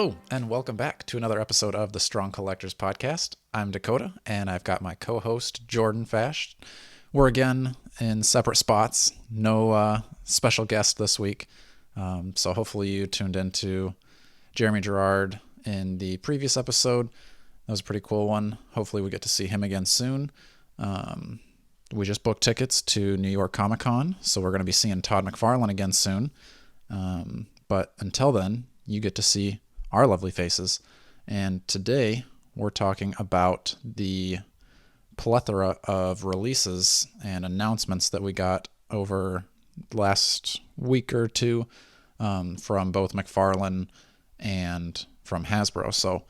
Hello, and welcome back to another episode of the Strong Collectors Podcast. I'm Dakota, and I've got my co-host, Jordan Fash. We're again in separate spots. No special guest this week. So hopefully you tuned into Jeremy Gerard in the previous episode. That was a pretty cool one. Hopefully we get to see him again soon. We just booked tickets to New York Comic Con, so we're going to be seeing Todd McFarlane again soon. But until then, you get to see our lovely faces. And today we're talking about the plethora of releases and announcements that we got over the last week or two from both McFarlane and from Hasbro. So,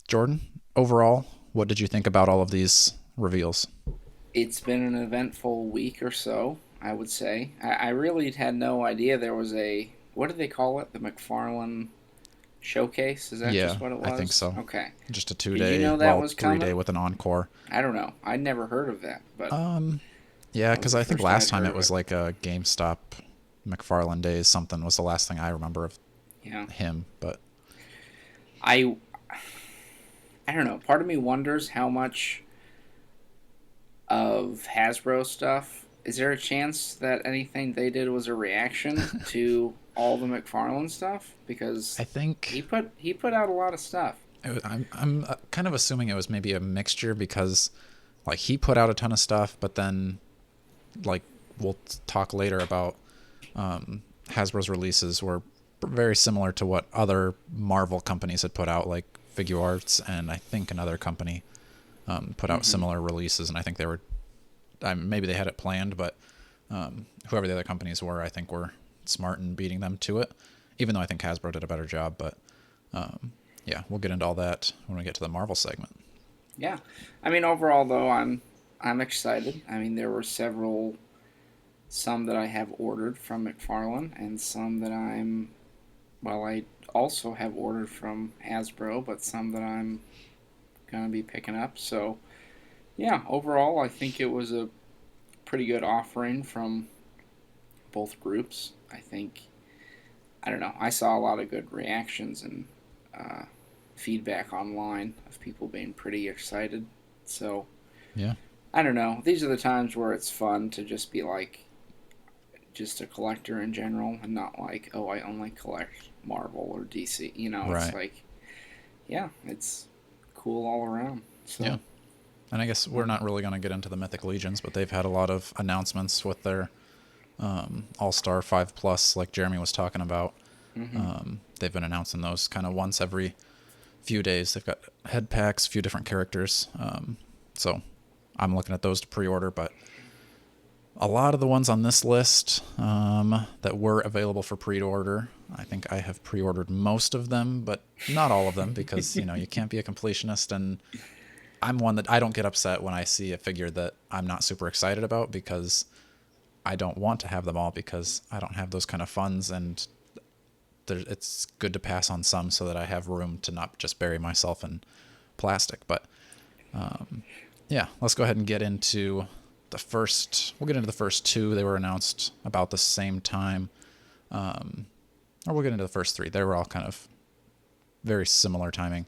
Jordan, overall, what did you think about all of these reveals? It's been an eventful week or so, I would say. I really had no idea there was what did they call it? The McFarlane Showcase? Is that Yeah, just what it I think was? so. Okay. Just a Did you 2-day, know that well, was 3-day coming? with an encore. I don't know. I'd never heard of that, but Yeah, that was because the I think first I'd last time heard it of was it. like a GameStop McFarlane Days something was the last thing I remember of Yeah. him. But I I don't know. Part of me wonders how much of Hasbro stuff. Is there a chance that anything they did was a reaction to all the McFarlane stuff? Because I think he put out a lot of stuff. I'm kind of assuming it was maybe a mixture because like he put out a ton of stuff, but then like we'll talk later about Hasbro's releases were very similar to what other Marvel companies had put out, like Figuarts, and I think another company put out Mm-hmm. similar releases, and I think they were maybe they had it planned, but whoever the other companies were, I think were smart in beating them to it. Even though I think Hasbro did a better job, but yeah, we'll get into all that when we get to the Marvel segment. Yeah, I mean overall though I'm excited. I mean there were some that I have ordered from McFarlane and some that I also have ordered from Hasbro, but some that I'm gonna be picking up. So yeah, overall I think it was a pretty good offering from both groups. I don't know. I saw a lot of good reactions and uh, feedback online of people being pretty excited. So Yeah, I don't know. These are the times where it's fun to just be like just a collector in general and not like, oh, I only collect Marvel or DC. It's right. like, yeah, it's cool all around. Yeah, So, and I guess we're not really going to get into the Mythic Legions, but they've had a lot of announcements with their All-Star 5 Plus, like Jeremy was talking about. mm-hmm. They've been announcing those kind of once every few days. They've got head packs, a few different characters. So I'm looking at those to pre-order, but a lot of the ones on this list that were available for pre-order, I think I have pre-ordered most of them, but not all of them because, you can't be a completionist. And I'm one that I don't get upset when I see a figure that I'm not super excited about because I don't want to have them all because I don't have those kind of funds. And it's good to pass on some so that I have room to not just bury myself in plastic. But yeah, let's go ahead and get into the first. We'll get into the first two. They were announced about the same time. Or we'll get into the first three. They were all kind of very similar timing.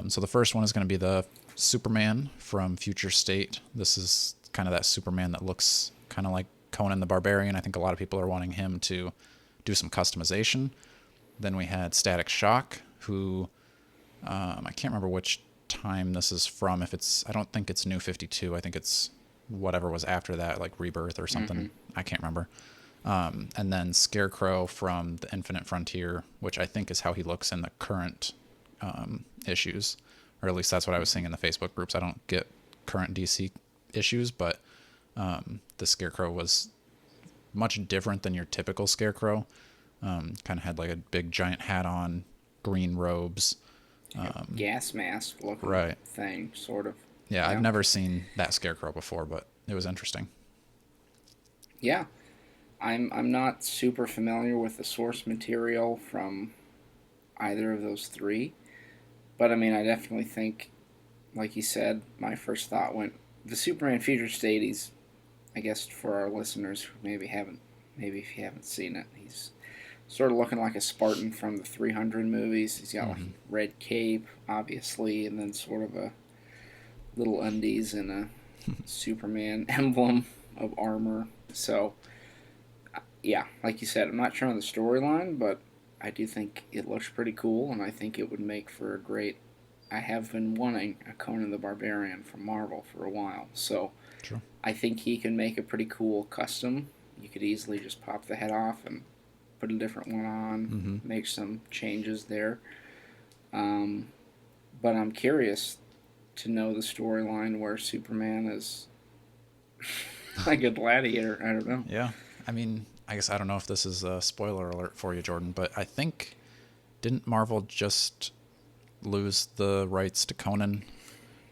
So the first one is going to be the Superman from Future State. This is kind of that Superman that looks kind of like Conan the Barbarian. I think a lot of people are wanting him to do some customization. Then we had Static Shock, who I can't remember which time this is from. I don't think it's New 52. I think it's whatever was after that, like Rebirth or Mm-hmm. something. I can't remember. And then Scarecrow from the Infinite Frontier, which I think is how he looks in the current issues, or at least that's what I was seeing in the Facebook groups. I don't get current DC issues, but the Scarecrow was much different than your typical Scarecrow. Kind of had like a big giant hat on, green robes. Gas mask looking Right. thing, sort of. Yeah, I've Yeah. never seen that Scarecrow before, but it was interesting. Yeah. I'm not super familiar with the source material from either of those three, but I mean I definitely think, like you said, my first thought went the Superman Future State. I guess for our listeners who maybe if you haven't seen it, he's sort of looking like a Spartan from the 300 movies. He's got like Mm-hmm. red cape, obviously, and then sort of a little undies and a Superman emblem of armor. So, yeah, like you said, I'm not sure on the storyline, but I do think it looks pretty cool, and I think it would make for a great. I have been wanting a Conan the Barbarian from Marvel for a while, so True. I think he can make a pretty cool custom. You could easily just pop the head off and put a different one on, Mm-hmm. make some changes there. Um, but I'm curious to know the storyline where Superman is like a gladiator. I don't know. Yeah. I mean, I guess I don't know if this is a spoiler alert for you, Jordan, but I think didn't Marvel just lose the rights to Conan,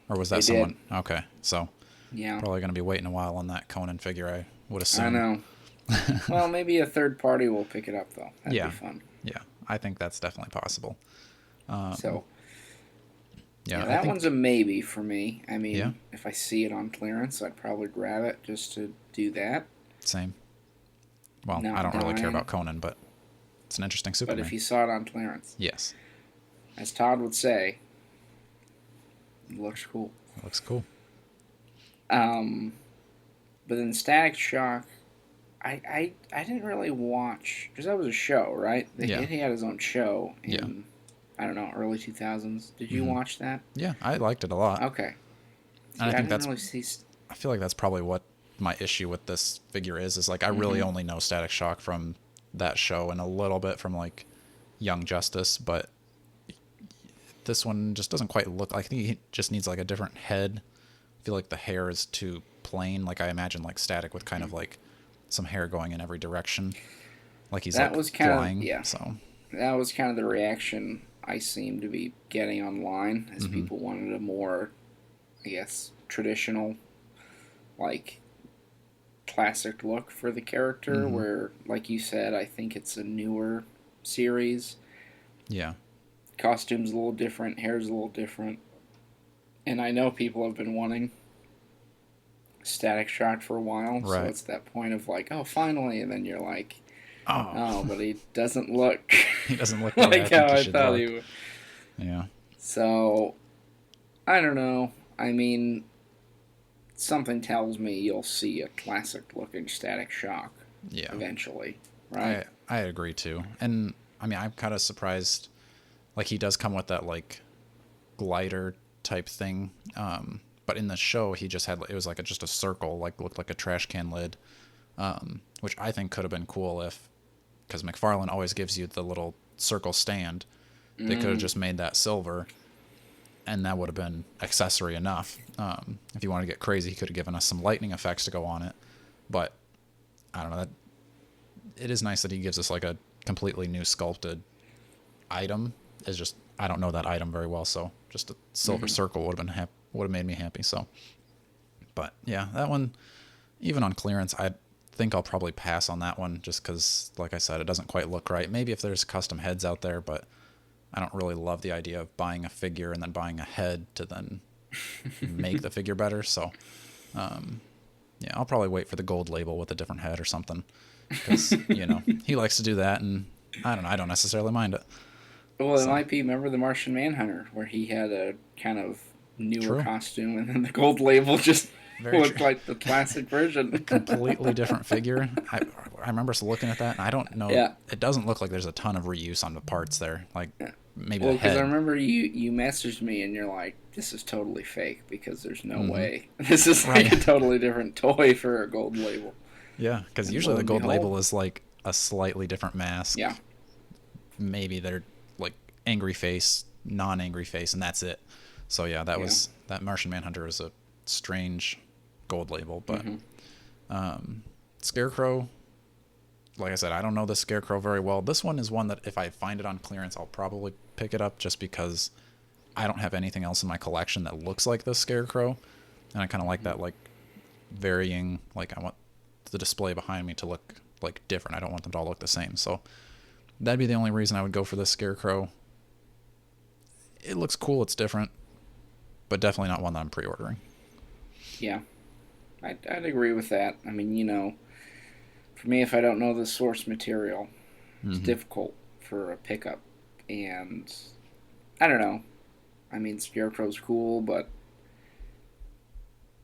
or was that They someone? did. Okay, so Yeah, probably going to be waiting a while on that Conan figure, I would I assume. know. Well, maybe a third party will pick it up though. That'd Yeah, be fun. yeah, I think that's definitely possible. So Yeah, yeah, I that think. one's a maybe for me. I Yeah, mean, if I see it on clearance, I'd probably grab it just to do that. same. Well, Not I don't really care dying. about Conan, but it's an interesting But if Superman. you saw it on clearance, Yes, as Todd would say, it looks cool. it looks cool. Um, but then Static Shock, I didn't really watch because that was a show, right? Yeah. He had his own show in Yeah. I don't know early 2000s. Did you Mhm. watch that? Yeah, I liked it a lot, Okay. See, and I I think didn't that's. really see. I feel like that's probably what my issue with this figure is like I really Mhm. only know Static Shock from that show and a little bit from like Young Justice, but this one just doesn't quite look. I think he just needs like a different head. I feel like the hair is too plain. Like I imagine like Static with kind of like some hair going in every direction, like he's That like was kind of flying. yeah. So That was kind of the reaction I seemed to be getting online, as Mhm. people wanted a more, I guess, traditional, like classic look for the character. Mhm. Where, like you said, I think it's a newer series. yeah, Costume's a little different, hair's a little different, and I know people have been wanting Static Shock for a while. So right. it's that point of like, oh, finally, and then you're like, Oh, oh, but he doesn't look he doesn't look the way I like think how he I should thought look. he would. Yeah, So I don't know. I mean, something tells me you'll see a classic looking Static Shock yeah. eventually, right? I agree too, and I mean I'm kind of surprised. Like he does come with that like glider type thing, but in the show he just had it was like just a circle, like looked like a trash can lid, which I think could have been cool if because McFarlane always gives you the little circle stand. They could have just made that silver, and that would have been accessory enough. If you want to get crazy, he could have given us some lightning effects to go on it, but I don't know that. It is nice that he gives us like a completely new sculpted item. Is just I don't know that item very well, so just a silver circle would have been would have made me happy. So, but yeah, that one even on clearance, I think I'll probably pass on that one just because, like I said, it doesn't quite look right. Maybe if there's custom heads out there, but I don't really love the idea of buying a figure and then buying a head to then make the figure better. So, yeah, I'll probably wait for the gold label with a different head or something because he likes to do that, and I don't know. I don't necessarily mind it. Well, it So. might be. Remember the Martian Manhunter, where he had a kind of newer True. costume, and then the gold label just Very looked true. like the classic version. Completely different figure. I remember us looking at that, and I don't know. Yeah. It doesn't look like there's a ton of reuse on the parts there. Like maybe Well, the because I head. remember you messaged me, and you're like, "This is totally fake because there's no Mhm. way this is like Right. a totally different toy for a gold label." Yeah, because And usually lo the and gold behold- label is like a slightly different mask. Yeah. Maybe they're like angry face, non-angry face, and that's it. So yeah, that Martian Manhunter is a strange gold label, but Scarecrow. Like I said, I don't know the Scarecrow very well. This one is one that if I find it on clearance, I'll probably pick it up just because I don't have anything else in my collection that looks like the Scarecrow, and I kind of like that like varying. Like I want the display behind me to look like different. I don't want them to all look the same. So that'd be the only reason I would go for this Scarecrow. It looks cool. It's different, but definitely not one that I'm pre-ordering. Yeah, I'd agree with that. I mean, for me, if I don't know the source material, It's difficult for a pickup, and I don't know. I mean, Scarecrow's cool, but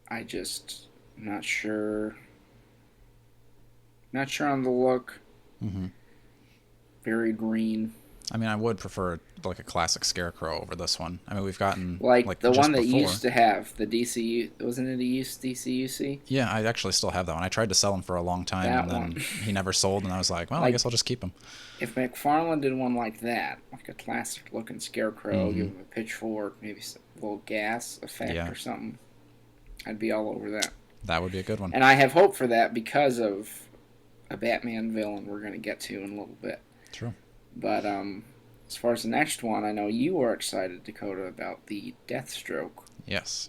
I just not sure. Not sure on the look. Very green. I mean, I would prefer like a classic Scarecrow over this one. I mean, we've gotten like the just one that before. you used to have, the DCU. Wasn't it a DCUC? Yeah, I actually still have that one. I tried to sell him for a long time, That and then one. he never sold, and I was like, well, I guess I'll just keep him. If McFarlane did one like that, like a classic looking Scarecrow, give him a pitchfork, maybe a little gas effect or something, I'd be all over that. That would be a good one. And I have hope for that because of a Batman villain we're going to get to in a little bit. True. But as far as the next one, I know you were excited, Dakota, about the Deathstroke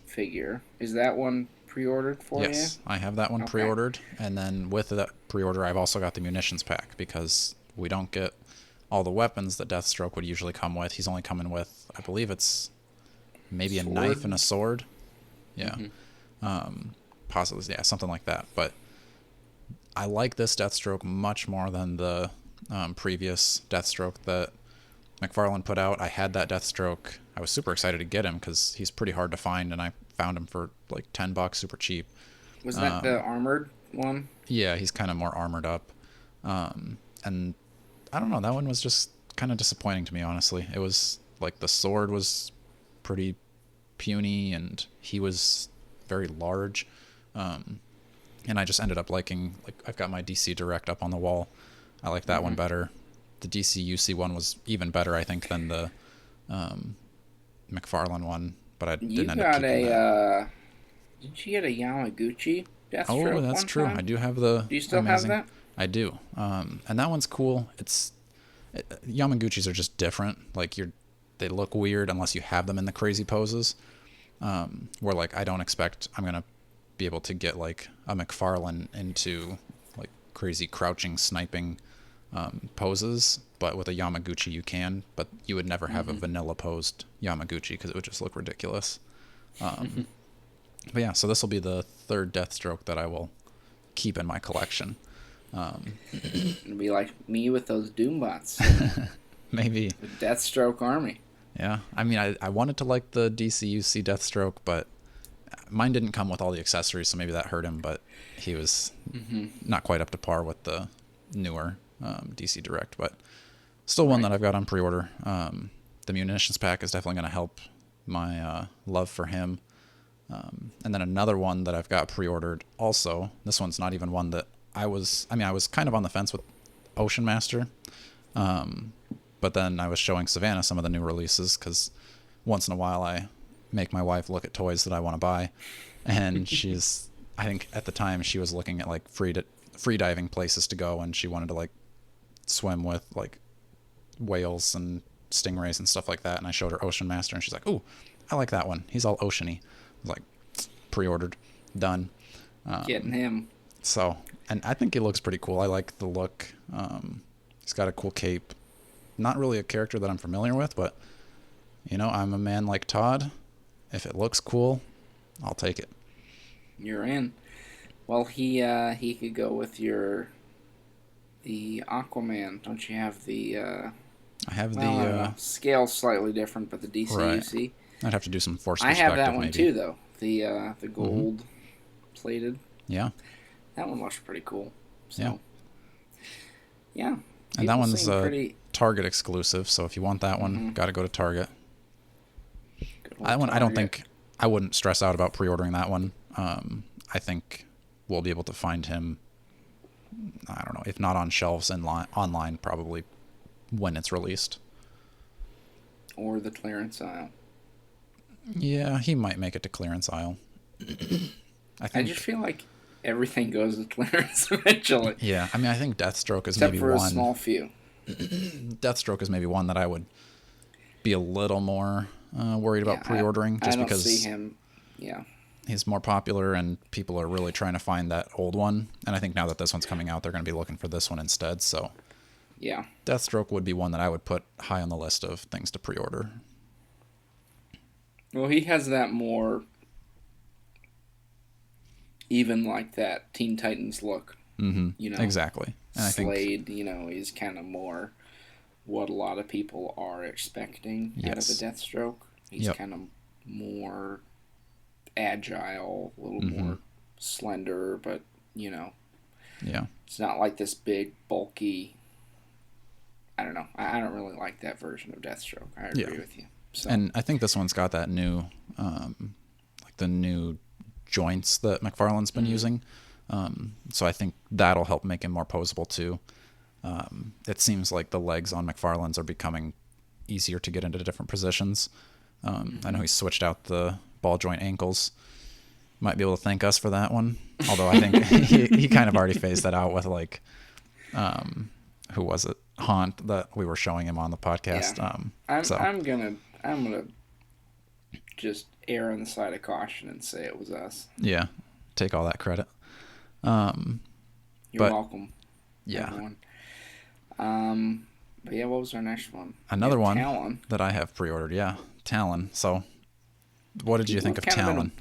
figure. Is that one pre-ordered for you? Yes, I have that one pre-ordered. And then with that pre-order, I've also got the munitions pack because we don't get all the weapons that Deathstroke would usually come with. He's only coming with, I believe it's maybe a knife and a sword. Yeah. Possibly, yeah, something like that. But I like this Deathstroke much more than the previous Deathstroke that McFarlane put out. I had that Deathstroke. I was super excited to get him because he's pretty hard to find, and I found him for like $10, super cheap. Was that the armored one? Yeah, he's kind of more armored up. And I don't know, that one was just kind of disappointing to me, honestly. It was like the sword was pretty puny, and he was very large. And I just ended up liking, like, I've got my DC Direct up on the wall. I like that one better. The DC UC one was even better, I think, than the McFarlane one, but I didn't end up keeping that. Didn't you get a Yamaguchi Deathstroke? Oh, that's true. I do have the. Do you still have that? I do. And that one's cool. Yamaguchis are just different. Like they look weird unless you have them in the crazy poses. Where like I don't expect I'm gonna be able to get like a McFarlane into like crazy crouching sniping poses, but with a Yamaguchi you can, but you would never have a vanilla posed Yamaguchi because it would just look ridiculous. But yeah, so this will be the third Deathstroke that I will keep in my collection. It'll be like me with those Doombots. Maybe. The Deathstroke army. Yeah, I mean, I wanted to like the DCUC Deathstroke, but mine didn't come with all the accessories, so maybe that hurt him, but he was not quite up to par with the newer DC Direct, but still one that I've got on pre-order. The munitions pack is definitely going to help my love for him. And then another one that I've got pre-ordered also, this one's not even one that I was kind of on the fence with Ocean Master. But then I was showing Savannah some of the new releases because once in a while I make my wife look at toys that I want to buy. And I think at the time she was looking at like free diving places to go, and she wanted to like swim with like whales and stingrays and stuff like that. And I showed her Ocean Master and she's like, "Ooh, I like that one. He's all oceany." I was like, pre-ordered, done. Getting him. So, and I think he looks pretty cool. I like the look. He's got a cool cape. Not really a character that I'm familiar with, but I'm a man like Todd. If it looks cool, I'll take it. You're in. Well, he could go with the Aquaman. Don't you have the? I have the scale slightly different, but the DCUC. Right. I'd have to do some force perspective. I have that one maybe. too, though. The gold plated. Yeah. That one looks pretty cool. So, yeah. And that one's Target exclusive, so if you want that one, got to go to Target. That one, I don't think I wouldn't stress out about pre-ordering that one. I think we'll be able to find him. I don't know, if not on shelves online, probably when it's released. Or the clearance aisle. Yeah, he might make it to clearance aisle. I just feel like everything goes to clearance eventually. Yeah, I mean, I think Deathstroke is except maybe for one. a small few. Deathstroke is maybe one that I would be a little more worried about pre-ordering, just because see him. Yeah, he's more popular and people are really trying to find that old one. And I think now that this one's coming out, they're going to be looking for this one instead. So, yeah, Deathstroke would be one that I would put high on the list of things to pre-order. Well, he has that more even like that Teen Titans look. You know, Exactly. And I think, Slade, you know, is kind of more what a lot of people are expecting out of a yes. Deathstroke. He's Yep. kind of more agile, a little Mm-hmm. more slender, but you know, Yeah. it's not like this big, bulky. I don't know. I don't really like that version of Deathstroke. I Yeah. agree with you. So, And I think this one's got that new, like the new joints that McFarlane's been using. So I think that'll help make him more posable too. It seems like the legs on McFarlane's are becoming easier to get into different positions. I know he switched out the ball joint ankles. Might be able to thank us for that one. Although I think he kind of already phased that out with like, who was it? Haunt, that we were showing him on the podcast. yeah. So I'm gonna just err on the side of caution and say it was us. yeah, take all that credit. You're But, welcome. Yeah. Everyone. But yeah, what was our next one? Another one Talon. that I have pre-ordered. Yeah, Talon. So what did you think of Talon?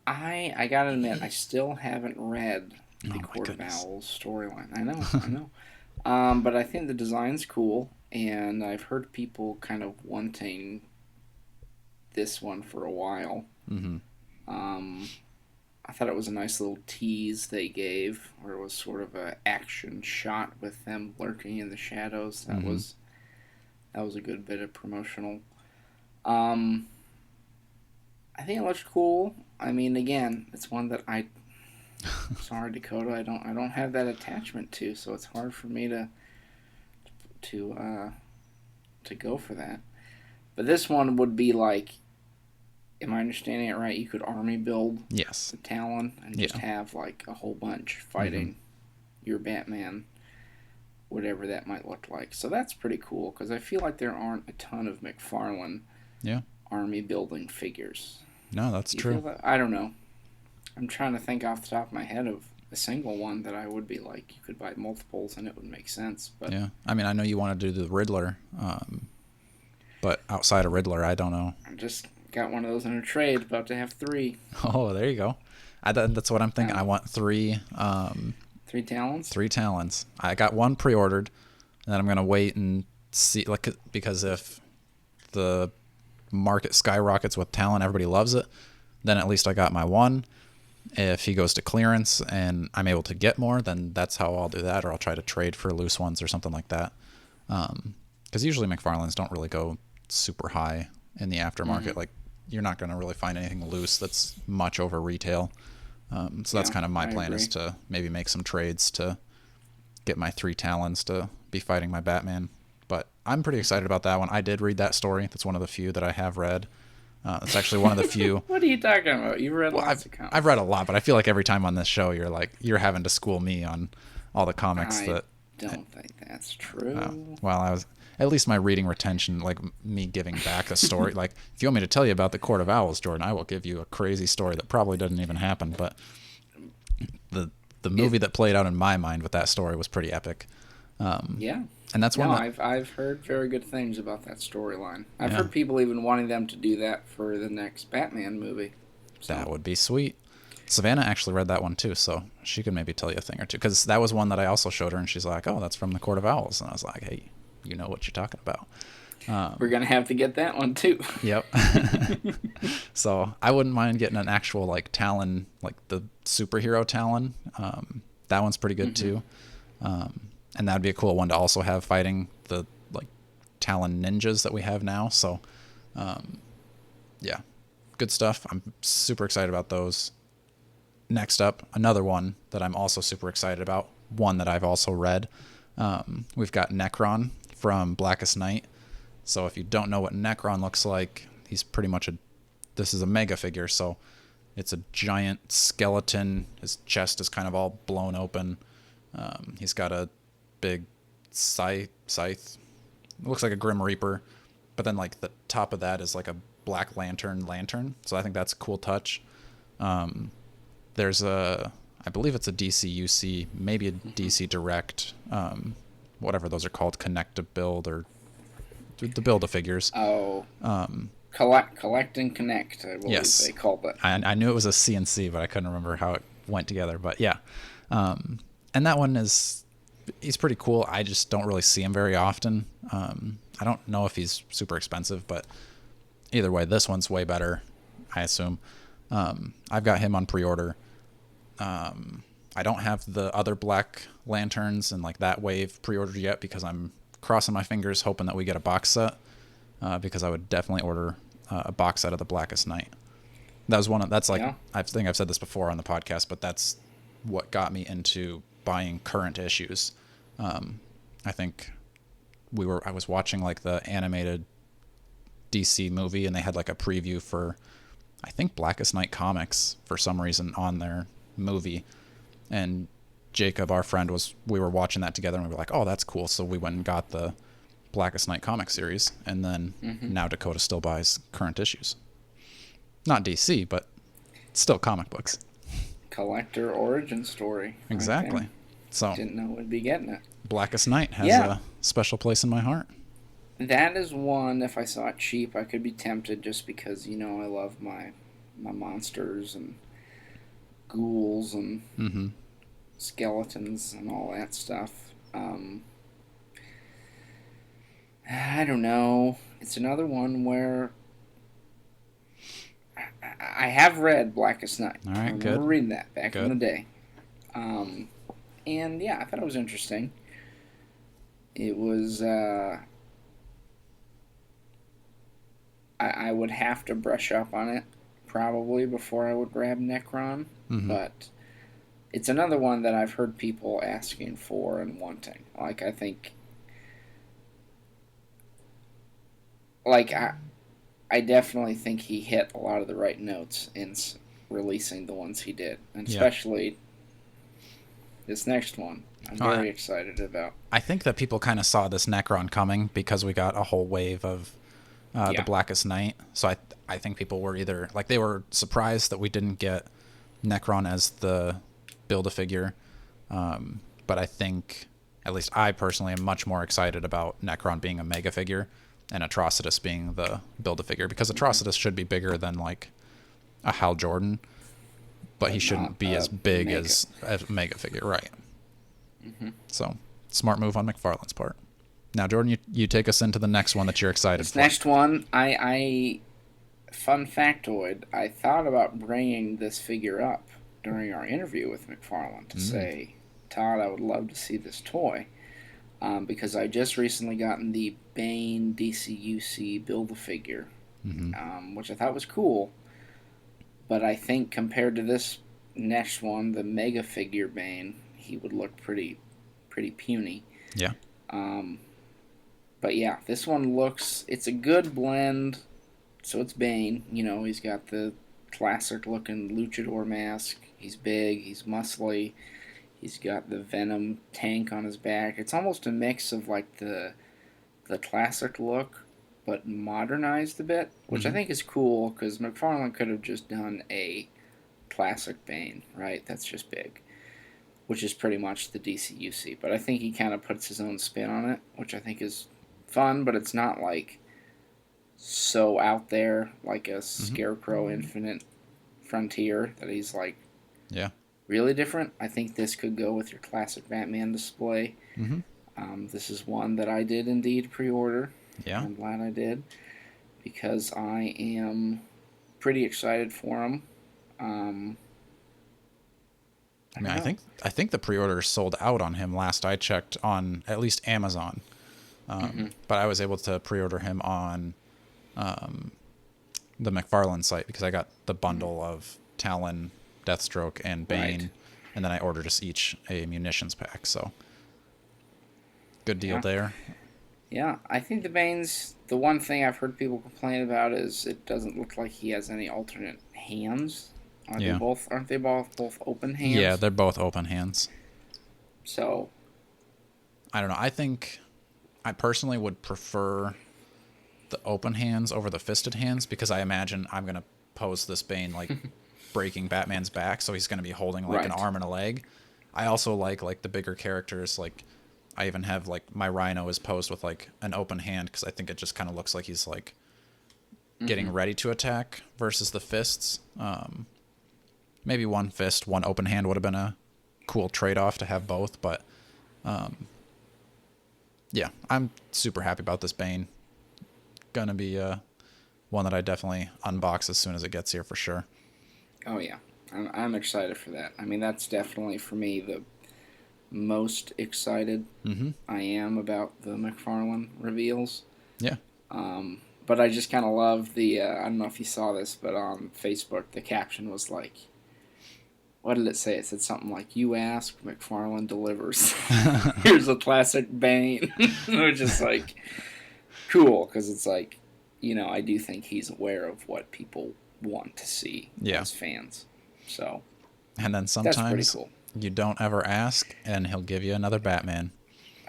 I gotta admit, I still haven't read the Oh, my Court of goodness. Owls storyline. I know. But I think the design's cool, and I've heard people kind of wanting this one for a while. Mm-hmm. I thought it was a nice little tease they gave, where it was sort of a action shot with them lurking in the shadows. That was a good bit of promotional. I think it looks cool. I mean, again, it's one that sorry, Dakota, I don't have that attachment to, so it's hard for me to go for that. But this one would be like, am I understanding it right? You could army build Yes. the Talon and just have like a whole bunch fighting your Batman, whatever that might look like. So that's pretty cool, because I feel like there aren't a ton of McFarlane army building figures. No, that's true. I don't know. I'm trying to think off the top of my head of a single one that I would be like, you could buy multiples and it would make sense. But yeah, I mean, I know you want to do the Riddler, but outside of Riddler, I don't know. I just got one of those in a trade, about to have 3. Oh, there you go. That's what I'm thinking. I want 3. 3 Talons? 3 Talons. I got one pre-ordered, and then I'm gonna wait and see, like, because if the market skyrockets with Talon, everybody loves it, then at least I got my one. If he goes to clearance and I'm able to get more, then that's how I'll do that, or I'll try to trade for loose ones or something like that. Because usually McFarlane's don't really go super high in the aftermarket. Like, you're not going to really find anything loose that's much over retail. So that's kind of my plan, is to maybe make some trades to get my 3 Talons to be fighting my Batman. But I'm pretty excited about that one. I did read that story. That's one of the few that I have read. It's actually one of the few. What are you talking about? You've read lots of comics. I've read a lot, but I feel like every time on this show, you're having to school me on all the comics I don't think that's true. Well, at least my reading retention, like me giving back a story. Like, if you want me to tell you about the Court of Owls, Jordan, I will give you a crazy story that probably doesn't even happen. But the movie that played out in my mind with that story was pretty epic. Yeah. And that's one I've heard very good things about that storyline. I've heard people even wanting them to do that for the next Batman movie. So. That would be sweet. Savannah actually read that one too, so she could maybe tell you a thing or two. Because that was one that I also showed her, and she's like, "Oh, that's from the Court of Owls," and I was like, "Hey, you know what you're talking about." We're gonna have to get that one too. Yep. So I wouldn't mind getting an actual like Talon, like the superhero Talon. That one's pretty good too. And that'd be a cool one to also have fighting the like Talon ninjas that we have now. So, yeah, good stuff. I'm super excited about those. Next up, another one that I'm also super excited about. One that I've also read. We've got Necron from Blackest Night. So if you don't know what Necron looks like, he's pretty much this is a mega figure. So it's a giant skeleton. His chest is kind of all blown open. He's got a big scythe. It looks like a Grim Reaper, but then like the top of that is like a Black Lantern. So I think that's a cool touch. There's I believe it's a DC UC, maybe a DC Direct, whatever those are called, Connect to Build, or the Build of figures. Oh. Collect and Connect, I believe they called it. I knew it was a CNC, but I couldn't remember how it went together. But yeah. And that one he's pretty cool. I just don't really see him very often. I don't know if he's super expensive, but either way, this one's way better, I assume. I've got him on pre-order. I don't have the other Black Lanterns and like that wave pre-ordered yet because I'm crossing my fingers hoping that we get a box set, because I would definitely order a box set of the Blackest Night. That was I think I've said this before on the podcast, but that's what got me into buying current issues. I think I was watching like the animated DC movie, and they had like a preview for, I think, Blackest Night comics for some reason on their movie. And Jacob, our friend, we were watching that together, and we were like, oh, that's cool. So we went and got the Blackest Night comic series, and then now Dakota still buys current issues. Not DC, but still comic books. Collector origin story. Exactly. Right, so didn't know we'd be getting it. Blackest Night has a special place in my heart. That is one, if I saw it cheap, I could be tempted just because, I love my monsters and ghouls and skeletons and all that stuff. I don't know. It's another one where I have read Blackest Night. All right, I remember reading that back in the day. And yeah, I thought it was interesting. It was, I would have to brush up on it probably before I would grab Necron, but it's another one that I've heard people asking for and wanting. Like, I think, like, I definitely think he hit a lot of the right notes in releasing the ones he did, and especially this next one. I'm very excited about. I think that people kind of saw this Necron coming because we got a whole wave of the Blackest Night. So I think people were either like they were surprised that we didn't get Necron as the Build-A-Figure, but I think, at least I personally am much more excited about Necron being a mega figure and Atrocitus being the Build-A-Figure, because Atrocitus should be bigger than like a Hal Jordan, but he shouldn't be as big as a mega figure, right? So smart move on McFarlane's part. Now, Jordan, you take us into the next one that you're excited for. Next one, fun factoid, I thought about bringing this figure up during our interview with McFarlane to say, Todd, I would love to see this toy, because I just recently gotten the Bane DCUC Build-A-Figure, which I thought was cool, but I think compared to this next one, the Mega Figure Bane, he would look pretty puny. Yeah. But yeah, this one it's a good blend. So it's Bane, he's got the classic looking luchador mask. He's big, he's muscly. He's got the Venom tank on his back. It's almost a mix of like the classic look, but modernized a bit, which I think is cool, because McFarlane could have just done a classic Bane, right? That's just big, which is pretty much the DCUC. But I think he kind of puts his own spin on it, which I think is fun, but it's not like so out there like a Scarecrow Infinite Frontier that he's like really different. I think this could go with your classic Batman display. This is one that I did indeed pre-order. Yeah, I'm glad I did, because I am pretty excited for him. I think the pre-order sold out on him last I checked on at least Amazon. But I was able to pre-order him on the McFarlane site because I got the bundle of Talon, Deathstroke, and Bane, and then I ordered us each a munitions pack. So good deal there. Yeah, I think the Bane's, the one thing I've heard people complain about is it doesn't look like he has any alternate hands. Aren't they both open hands? Yeah, they're both open hands. So I don't know. I think I personally would prefer the open hands over the fisted hands, because I imagine I'm going to pose this Bane like breaking Batman's back, so he's going to be holding like an arm and a leg. I also like the bigger characters. Like I even have like my Rhino is posed with like an open hand, because I think it just kind of looks like he's like getting ready to attack versus the fists. Maybe one fist, one open hand would have been a cool trade-off to have both, but yeah, I'm super happy about this Bane. Gonna be one that I definitely unbox as soon as it gets here for sure. Oh yeah, I'm excited for that. I mean, that's definitely for me the most excited I am about the McFarlane reveals. Yeah. But I just kind of love the, I don't know if you saw this, but on Facebook, the caption was like, what did it say? It said something like, "You ask, McFarlane delivers." Here's a classic Bane. Which is like, cool, because it's like, I do think he's aware of what people want to see as fans. So, and then sometimes you don't ever ask, and he'll give you another Batman.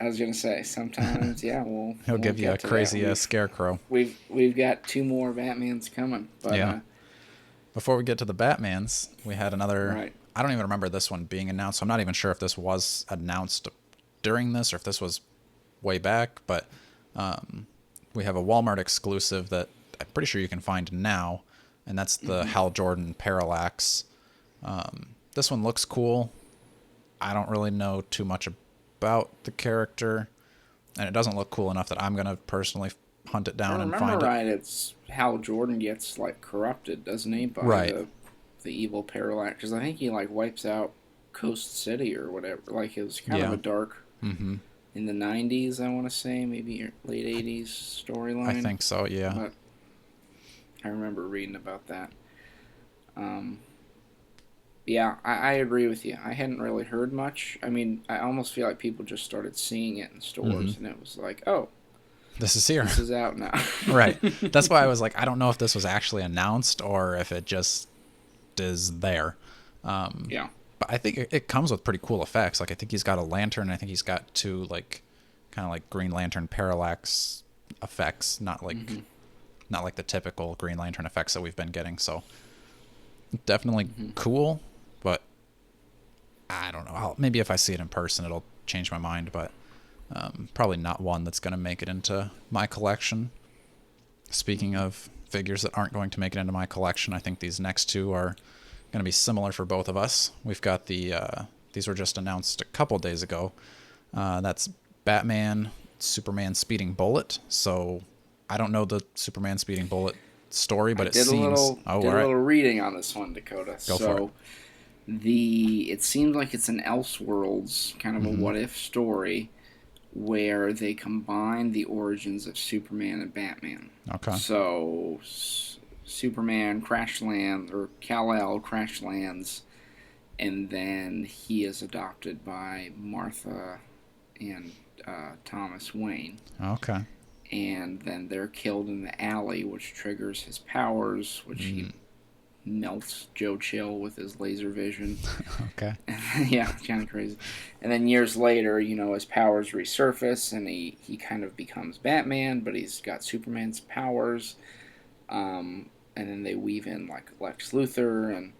I was gonna say sometimes, yeah, he'll give you a crazy Scarecrow. We've got 2 more Batmans coming, but yeah. Before we get to the Batmans, we had another. Right. I don't even remember this one being announced. So I'm not even sure if this was announced during this or if this was way back. But we have a Walmart exclusive that I'm pretty sure you can find now, and that's the Hal Jordan Parallax. This one looks cool. I don't really know too much about the character, and it doesn't look cool enough that I'm gonna personally hunt it down and find it. Remember right? It's Hal Jordan gets like corrupted, doesn't he, by the evil Parallax? Because I think he like wipes out Coast City or whatever. Like it was kind of a dark in the 90s. I want to say maybe late 80s storyline. I think so. Yeah. But I remember reading about that. Yeah, I agree with you. I hadn't really heard much. I mean, I almost feel like people just started seeing it in stores, and it was like, oh, this is here. This is out now. Right. That's why I was like, I don't know if this was actually announced or if it just is there. Yeah. But I think it comes with pretty cool effects. Like, I think he's got a lantern. I think he's got 2, like, kind of like Green Lantern Parallax effects, not like the typical Green Lantern effects that we've been getting. So definitely cool. But I don't know. Maybe if I see it in person, it'll change my mind. But probably not one that's going to make it into my collection. Speaking of figures that aren't going to make it into my collection, I think these next 2 are going to be similar for both of us. We've got these were just announced a couple days ago. That's Batman, Superman Speeding Bullet. So I don't know the Superman Speeding Bullet story, but it seems... a little reading on this one, Dakota. Go for it. It seems like it's an Elseworlds kind of a what-if story where they combine the origins of Superman and Batman. Okay. So Superman crash lands, or Kal-El crash lands, and then he is adopted by Martha and Thomas Wayne. Okay. And then they're killed in the alley, which triggers his powers, which he melts Joe Chill with his laser vision. Okay. Yeah, kind of crazy. And then years later, his powers resurface, and he kind of becomes Batman, but he's got Superman's powers. And then they weave in like Lex Luthor, and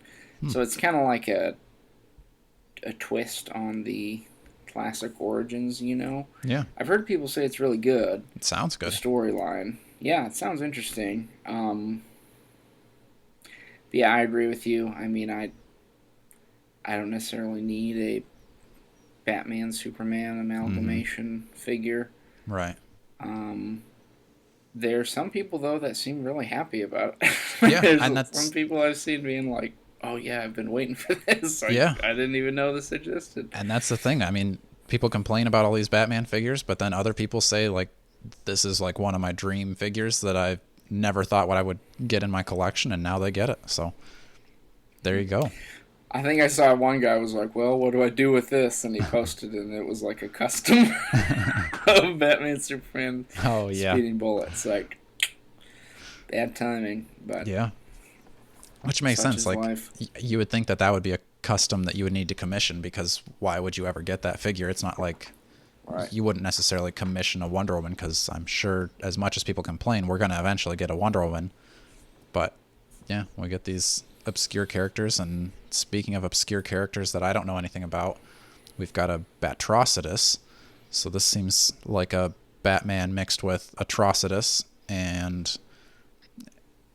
so it's kind of like a twist on the classic origins. Yeah. I've heard people say it's really good. It sounds good. The storyline. Yeah, it sounds interesting. Yeah, I agree with you. I mean, I don't necessarily need a Batman Superman amalgamation figure. Right. There are some people though that seem really happy about it. Yeah, and that's some people I've seen being like, "Oh yeah, I've been waiting for this. I didn't even know this existed." And that's the thing. I mean, people complain about all these Batman figures, but then other people say like, "This is like one of my dream figures that I never thought what I would get in my collection," and now they get it. So there you go. I think I saw one guy was like, "Well, what do I do with this?" And he posted it, and it was like a custom of Batman, Superman, Speeding Bullets. Like, bad timing, but yeah, which makes sense. Like, you would think that would be a custom that you would need to commission, because why would you ever get that figure? It's not like you wouldn't necessarily commission a Wonder Woman, because I'm sure as much as people complain, we're going to eventually get a Wonder Woman. But yeah, we get these obscure characters, and speaking of obscure characters that I don't know anything about, we've got a Batrocidus. So this seems like a Batman mixed with Atrocitus, and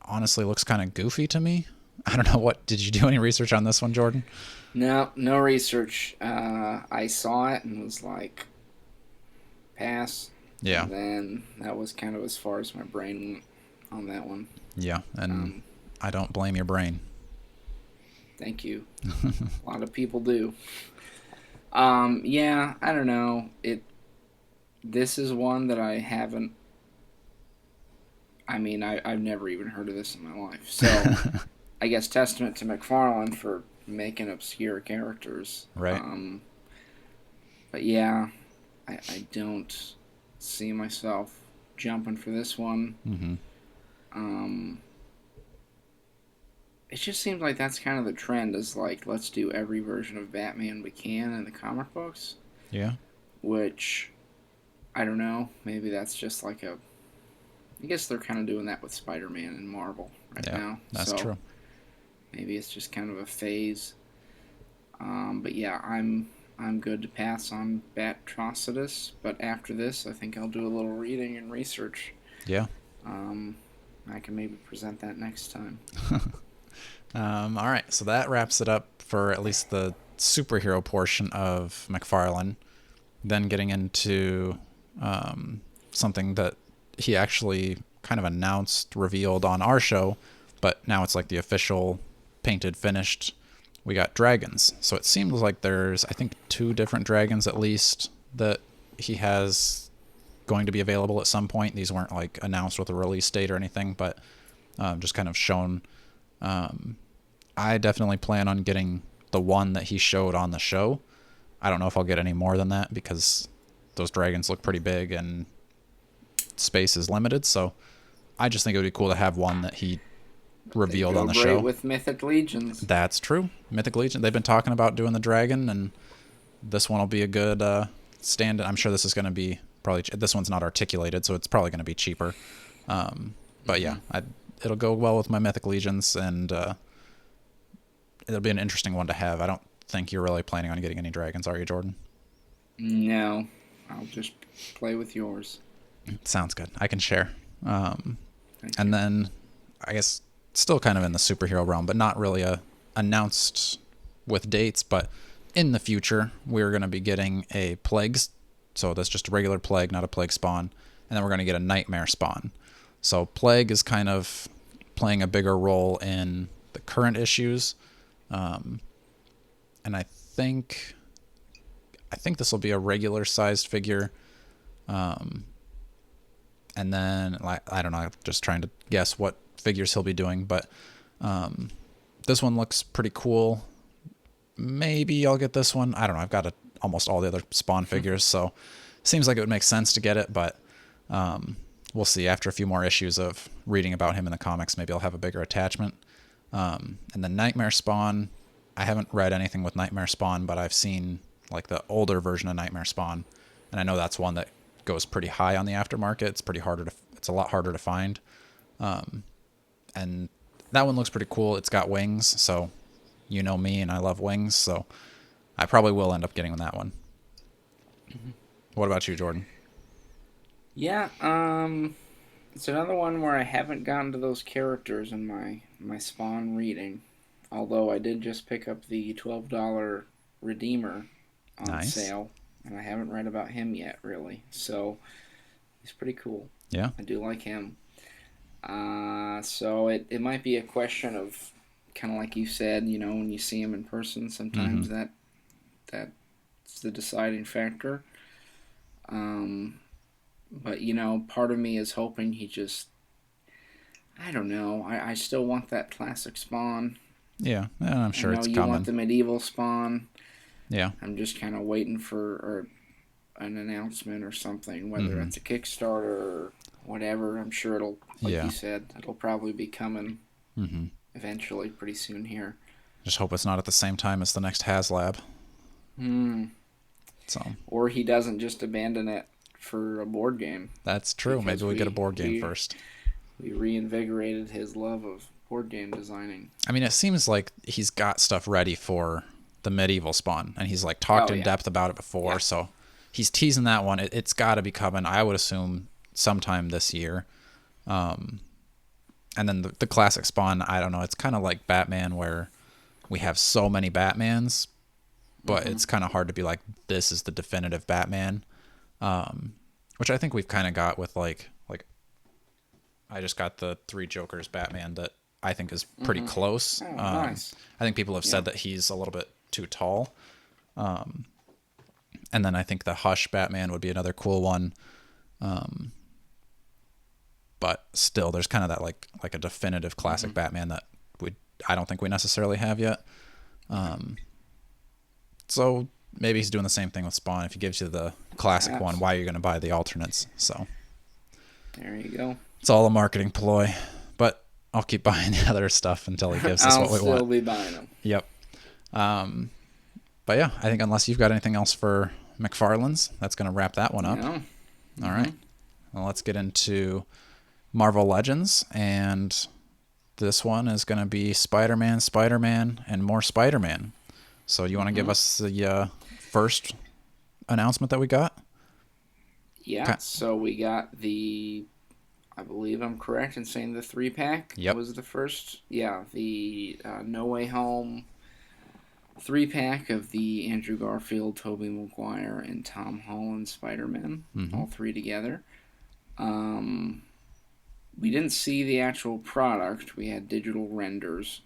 honestly looks kind of goofy to me. I don't know did you do any research on this one, Jordan? No, no research. I saw it and was like, pass. Yeah. And then that was kind of as far as my brain went on that one. Yeah, and I don't blame your brain. Thank you. A lot of people do. Yeah, I don't know. This is one that I haven't. I mean, I've never even heard of this in my life. So, I guess testament to McFarlane for making obscure characters. Right. But yeah, I don't see myself jumping for this one. Mm-hmm. It just seems like that's kind of the trend, is like, let's do every version of Batman we can in the comic books. Yeah. Which, I don't know, maybe that's just like I guess they're kind of doing that with Spider-Man and Marvel right now. That's true. Maybe it's just kind of a phase. But yeah, I'm good to pass on Batrocidus, but after this, I think I'll do a little reading and research. Yeah. I can maybe present that next time. All right, so that wraps it up for at least the superhero portion of McFarlane. Then getting into something that he actually kind of announced, revealed on our show, but now it's like the official painted, finished. We got dragons. So it seems like there's, I think, 2 different dragons at least that he has going to be available at some point. These weren't like announced with a release date or anything, but just kind of shown. I definitely plan on getting the one that he showed on the show. I don't know if I'll get any more than that because those dragons look pretty big and space is limited. So I just think it would be cool to have one that he revealed on the show. With Mythic Legions. That's true. Mythic Legion. They've been talking about doing the dragon, and this one will be a good stand. I'm sure this is going to be probably. This one's not articulated, so it's probably going to be cheaper. But yeah, it'll go well with my Mythic Legions, and it'll be an interesting one to have. I don't think you're really planning on getting any dragons, are you, Jordan? No, I'll just play with yours. Sounds good. I can share. And then, I guess, still kind of in the superhero realm, but not really announced with dates. But in the future, we're going to be getting a plague. So that's just a regular plague, not a plague spawn. And then we're going to get a nightmare spawn. So plague is kind of playing a bigger role in the current issues. And I think this will be a regular sized figure. And then, I don't know, just trying to guess what figures he'll be doing, but this one looks pretty cool. Maybe I'll get this one. I don't know. I've got almost all the other Spawn figures, so seems like it would make sense to get it, but we'll see. After a few more issues of reading about him in the comics, maybe I'll have a bigger attachment. And then Nightmare Spawn, I haven't read anything with Nightmare Spawn, but I've seen like the older version of Nightmare Spawn, and I know that's one that goes pretty high on the aftermarket. It's a lot harder to find. And that one looks pretty cool. It's got wings, so you know me, and I love wings, so I probably will end up getting that one. Mm-hmm. What about you, Jordan? Yeah, it's another one where I haven't gotten to those characters in my Spawn reading. Although I did just pick up the $12 Redeemer on sale, and I haven't read about him yet, really. So he's pretty cool. Yeah, I do like him. So it might be a question of, kind of like you said, when you see him in person, sometimes that's the deciding factor. But part of me is hoping he just, I don't know. I still want that classic Spawn. Yeah, and I'm sure it's coming. You want the medieval Spawn. Yeah. I'm just kind of waiting for an announcement or something, whether it's a Kickstarter or whatever. I'm sure it'll, like you said, it'll probably be coming eventually, pretty soon here. Just hope it's not at the same time as the next HasLab. So. Or he doesn't just abandon it for a board game. That's true. Maybe we get a board game first. We reinvigorated his love of board game designing. I mean, it seems like he's got stuff ready for the medieval Spawn, and he's like talked in depth about it before, so he's teasing that one. It's got to be coming, I would assume, sometime this year. And And then the classic Spawn, I don't know, it's kind of like Batman where we have so many Batmans, but it's kind of hard to be like, this is the definitive Batman. Which I think we've kind of got with like I just got the 3 Jokers Batman that I think is pretty close. Oh, nice. I think people have said that he's a little bit too tall. And then I think the Hush Batman would be another cool one. But still, there's kind of that like a definitive classic Batman that I don't think we necessarily have yet. So maybe he's doing the same thing with Spawn. If he gives you the classic one, why are you going to buy the alternates? So there you go. It's all a marketing ploy, but I'll keep buying the other stuff until he gives us what we want. I'll still be buying them. Yep. But yeah, I think unless you've got anything else for McFarlane's, that's going to wrap that one up. No. All right. Well, let's get into Marvel Legends, and this one is going to be Spider-Man, and more Spider-Man. So you want to give us the first announcement that we got? Yeah, Okay. So we got I believe I'm correct in saying the 3-pack was the first. Yeah, the No Way Home 3-pack of the Andrew Garfield, Tobey Maguire, and Tom Holland Spider-Man, all 3 together. We didn't see the actual product. We had digital renders,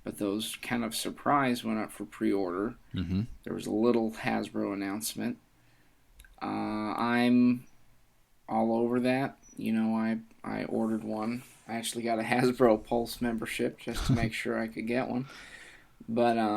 but those kind of surprise went up for pre-order. There was a little Hasbro announcement. I'm all over that. You know, I ordered one. I actually got a Hasbro Pulse membership just to make sure I could get one. But I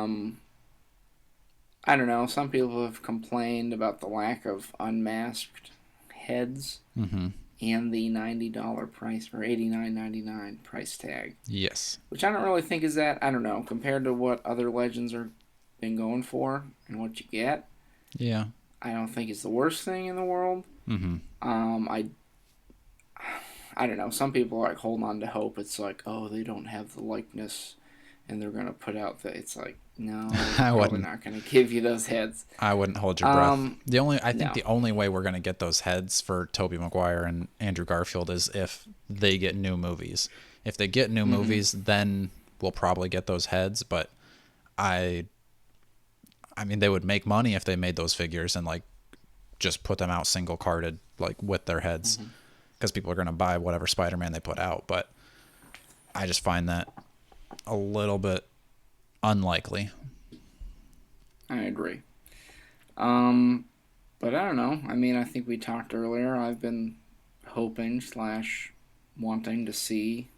don't know. Some people have complained about the lack of unmasked heads and the $90 price, or $89.99 price tag. Yes. Which I don't really think is that, I don't know, compared to what other Legends are been going for and what you get. Yeah. I don't think it's the worst thing in the world. I don't know. Some people are like holding on to hope. It's like, oh, they don't have the likeness, and they're gonna put out the. It's like, no, we're not gonna give you those heads. I wouldn't hold your breath. The only way we're gonna get those heads for Tobey Maguire and Andrew Garfield is if they get new movies. If they get new movies, then we'll probably get those heads. But I mean, they would make money if they made those figures and like just put them out single carded, like with their heads, because people are going to buy whatever Spider-Man they put out. But I just find that a little bit unlikely. I agree. But I don't know. I mean, I think we talked earlier. I've been hoping / wanting to see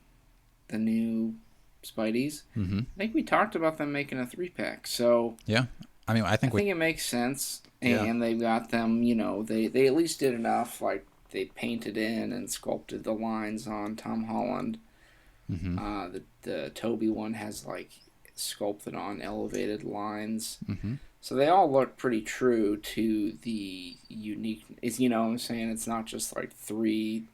the new Spideys. I think we talked about them making a 3-pack. So yeah, I mean, I think it makes sense. And they've got them, you know, they at least did enough. Like, they painted in and sculpted the lines on Tom Holland. The Toby one has, like, sculpted on elevated lines. So they all look pretty true to the unique. You know what I'm saying? It's not just, like, 3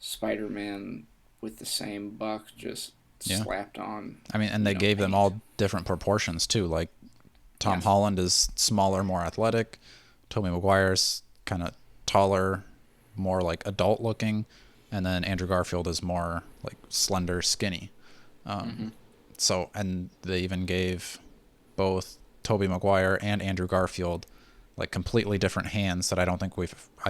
Spider-Man with the same buck just slapped on. I mean, and they gave them all different proportions, too. Like, Tom Holland is smaller, more athletic. Tobey Maguire's kind of taller, more like adult looking, and then Andrew Garfield is more like slender, skinny. So, and they even gave both Tobey Maguire and Andrew Garfield like completely different hands that I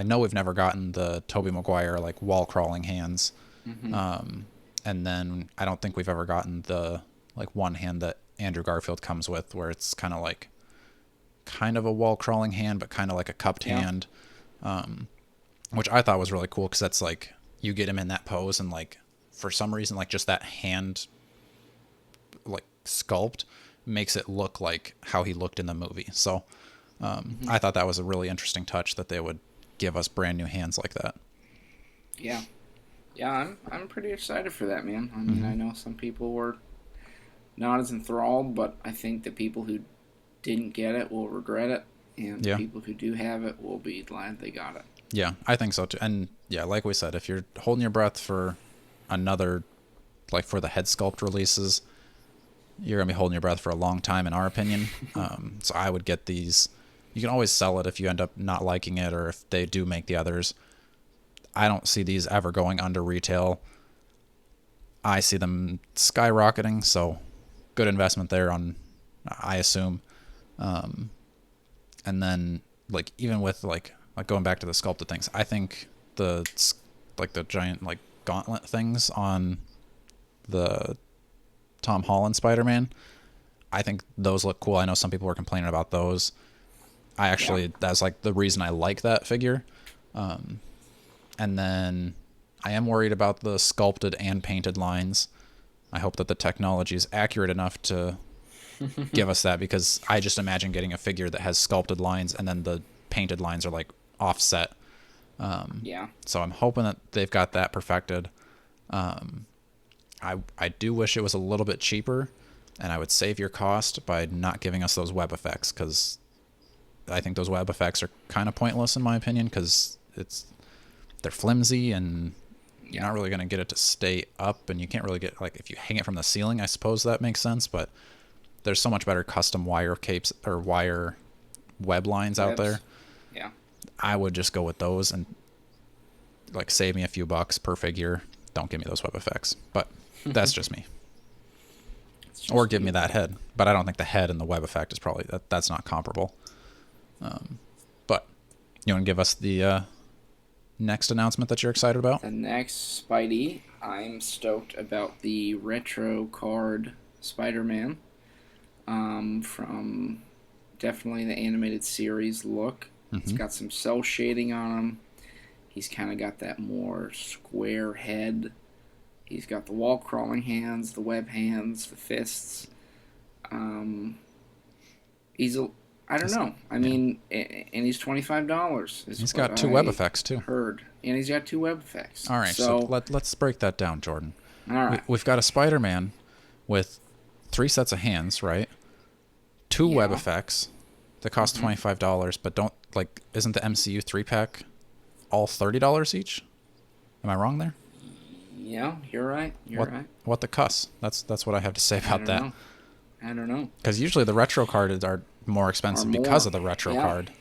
know we've never gotten the Tobey Maguire like wall crawling hands. And then I don't think we've ever gotten the like one hand that Andrew Garfield comes with, where it's kind of a wall crawling hand, but kind of like a cupped hand, which I thought was really cool, because that's like you get him in that pose, and like for some reason, like just that hand like sculpt makes it look like how he looked in the movie. So I thought that was a really interesting touch, that they would give us brand new hands like that. Yeah, I'm pretty excited for that, man. I mean, I know some people were not as enthralled, but I think the people who didn't get it will regret it, and the people who do have it will be glad they got it. Yeah, I think so too. And yeah, like we said, if you're holding your breath for another, like for the head sculpt releases, you're gonna be holding your breath for a long time, in our opinion. So I would get these. You can always sell it if you end up not liking it, or if they do make the others. I don't see these ever going under retail. I see them skyrocketing, so good investment there on, I assume. And then like even with like going back to the sculpted things, I think the giant like gauntlet things on the Tom Holland Spider-Man, I think those look cool. I know some people were complaining about those. I actually, that's like the reason I like that figure. And then I am worried about the sculpted and painted lines. I hope that the technology is accurate enough to give us that, because I just imagine getting a figure that has sculpted lines and then the painted lines are like offset. So I'm hoping that they've got that perfected. I do wish it was a little bit cheaper, and I would save your cost by not giving us those web effects, because I think those web effects are kind of pointless in my opinion, because they're flimsy and you're not really going to get it to stay up, and you can't really get, like, if you hang it from the ceiling, I suppose that makes sense, but there's so much better custom wire capes or wire web lines out there. Yeah. I would just go with those and like save me a few bucks per figure. Don't give me those web effects, but that's just me. Or give me that head, but I don't think the head and the web effect is probably that's not comparable. But you want to give us the next announcement that you're excited about? The next Spidey, I'm stoked about the retro card Spider-Man, from definitely the animated series look. It's got some cell shading on him. He's kind of got that more square head. He's got the wall crawling hands, the web hands, the fists. I don't know. I mean, and he's $25. He's got two web effects too. And he's got two web effects. All right, so let's break that down, Jordan. All right. We've got a Spider-Man with 3 sets of hands, right? 2 web effects that cost $25, but isn't the MCU 3-pack all $30 each? Am I wrong there? Yeah, you're right. What the cuss? That's what I have to say about that. I don't know. Because usually the retro cards are more expensive because of the retro card.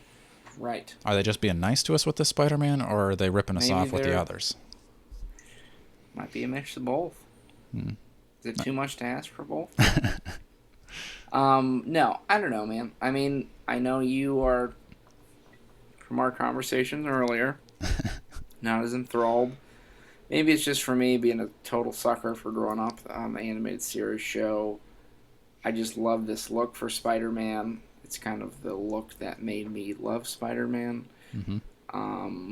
Right. Are they just being nice to us with this Spider-Man, or are they ripping us off with the others? Might be a mix of both. Is it too much to ask for both? No, I don't know, man. I mean, I know you are, from our conversations earlier, not as enthralled. Maybe it's just for me being a total sucker for growing up on the animated series show. I just love this look for Spider-Man. It's kind of the look that made me love Spider-Man. I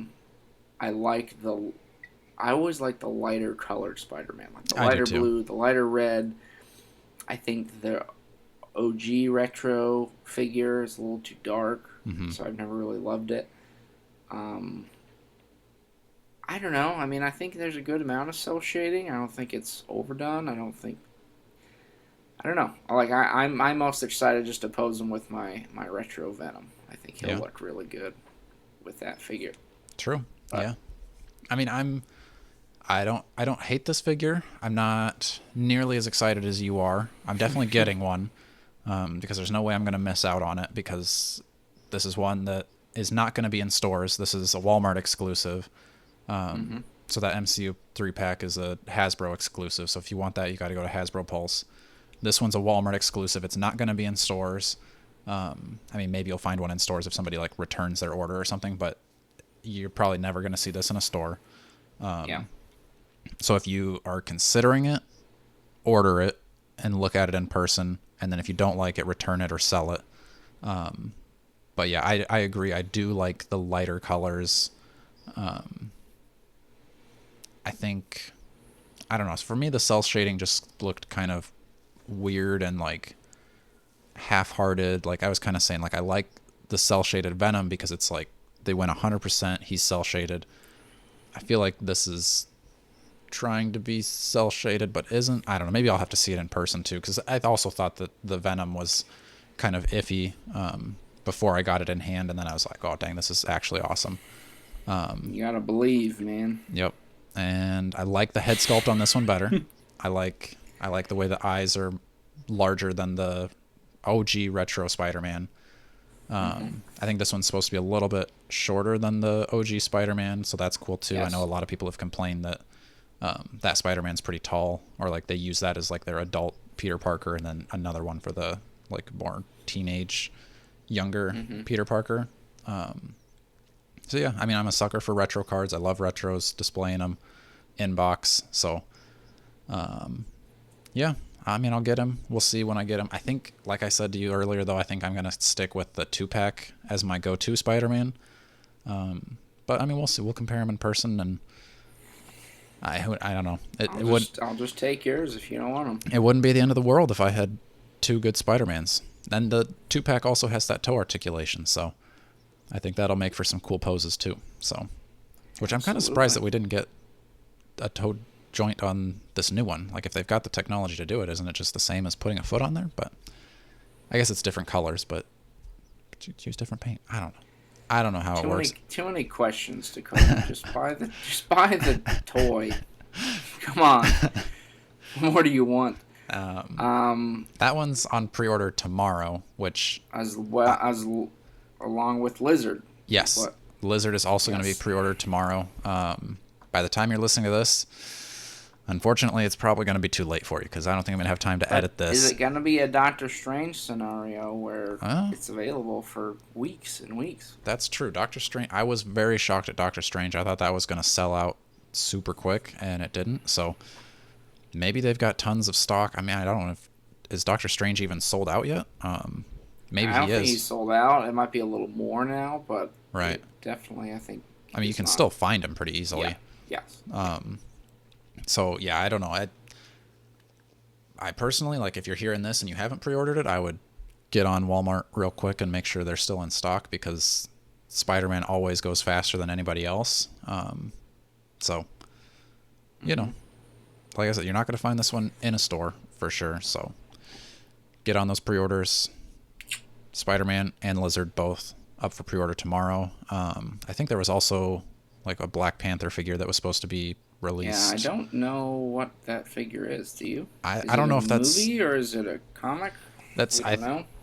always like the lighter colored Spider-Man, like the lighter blue, the lighter red. I think the OG retro figure is a little too dark, so I've never really loved it. I don't know. I mean, I think there's a good amount of cell shading. I don't think it's overdone. I don't know. I'm most excited just to pose him with my retro Venom. I think he'll look really good with that figure. True. Yeah. I mean, I don't hate this figure. I'm not nearly as excited as you are. I'm definitely getting one, because there's no way I'm going to miss out on it, because this is one that is not going to be in stores. This is a Walmart exclusive. So that MCU 3-pack is a Hasbro exclusive. So if you want that, you got to go to Hasbro Pulse. This one's a Walmart exclusive. It's not going to be in stores. I mean, maybe you'll find one in stores if somebody like returns their order or something, but you're probably never going to see this in a store. So if you are considering it, order it and look at it in person. And then if you don't like it, return it or sell it. But yeah, I agree. I do like the lighter colors. I think, I don't know. For me, the cell shading just looked kind of weird and like half-hearted. Like I was kind of saying, like I like the cell shaded Venom because it's like they went 100%. He's cell shaded. I feel like this is trying to be cell shaded but isn't. I don't know. Maybe I'll have to see it in person too, because I also thought that the Venom was kind of iffy before I got it in hand, and then I was like, oh dang, this is actually awesome. You gotta believe, man. Yep. And I like the head sculpt on this one better. I like the way the eyes are larger than the OG retro Spider-Man. I think this one's supposed to be a little bit shorter than the OG Spider-Man, so that's cool too. Yes. I know a lot of people have complained that That Spider-Man's pretty tall, or like they use that as like their adult Peter Parker, and then another one for the like more teenage, younger Peter Parker. So yeah, I mean, I'm a sucker for retro cards. I love retros, displaying them in box. So, yeah, I mean, I'll get him. We'll see when I get him. I think, like I said to you earlier, though, I think I'm gonna stick with the 2-pack as my go-to Spider-Man. But I mean, we'll see. We'll compare them in person, and I don't know. I'll just take yours if you don't want them. It wouldn't be the end of the world if I had 2 good Spider-Mans. And the 2-pack also has that toe articulation, so I think that'll make for some cool poses too. So, which I'm kind of surprised that we didn't get a toe joint on this new one. Like, if they've got the technology to do it, isn't it just the same as putting a foot on there? But I guess it's different colors, but use different paint. I don't know. I don't know how it works. Too many questions to come. Just buy the toy. Come on. What more do you want? That one's on pre-order tomorrow, which as along with Lizard. Yes, Lizard is also going to be pre-ordered tomorrow. By the time you're listening to this, unfortunately, it's probably going to be too late for you because I don't think I'm going to have time to edit this. Is it going to be a Doctor Strange scenario where it's available for weeks and weeks? That's true. Doctor Strange. I was very shocked at Doctor Strange. I thought that was going to sell out super quick, and it didn't. So maybe they've got tons of stock. I mean, I don't know is Doctor Strange even sold out yet? Maybe I don't he is. think he's sold out. It might be a little more now, but right. Definitely, I think. I mean, you can still find him pretty easily. Yeah. Yes. So yeah, I don't know. I personally, like, if you're hearing this and you haven't pre-ordered it, I would get on Walmart real quick and make sure they're still in stock because Spider-Man always goes faster than anybody else. So, you know, like I said, you're not going to find this one in a store for sure. So get on those pre-orders. Spider-Man and Lizard both up for pre-order tomorrow. I think there was also like a Black Panther figure that was supposed to be released. Yeah, I don't know what that figure is. Do you? I don't know if that's a movie or is it a comic?